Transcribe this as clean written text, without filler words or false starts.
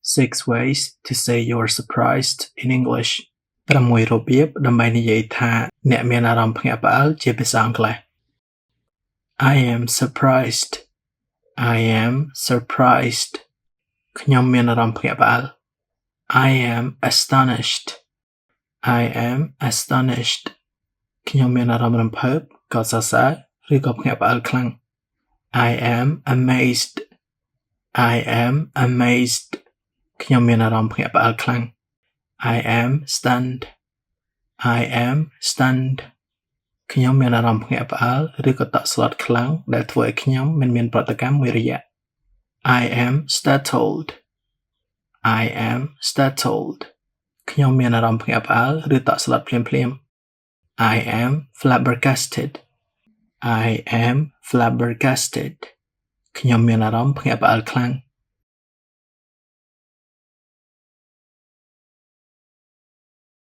6 ways to say you're surprised in English 6របៀបដើម្បីនិយាយថាអ្នកមានអារម្មណ៍ភ្ញាក់ផ្អើលជាភាសាអង់គ្លេស I am surprised. I am surprised. ខ្ញុំមានអារម្មណ៍ភ្ញាក់ផ្អើល I am astonished. I am astonished. ខ្ញុំមានអារម្មណ៍រំភើបកោតសរសើរឬក៏ភ្ញាក់ផ្អើលខ្លាំង I am amazed. I am amazed. ខ្ញុំមានអារម្មណ៍ភ្ញាក់ផ្អើលខ្លាំង I am stunned. I am stunned. ខ្ញុំមានអារម្មណ៍ភ្ញាក់ផ្អើលឬក៏តក់ស្លុតខ្លាំងដែលធ្វើឲ្យខ្ញុំមិនមានប្រតិកម្មមួយរយៈ I am startled. I am startled. ខ្ញុំមានអារម្មណ៍ភ្ញាក់ផ្អើលឬតក់ស្លុតភ្លាមៗ I am flabbergasted. I am flabbergasted. ខ្ញុំមានអារម្មណ៍ភ្ញាក់ផ្អើលខ្លាំង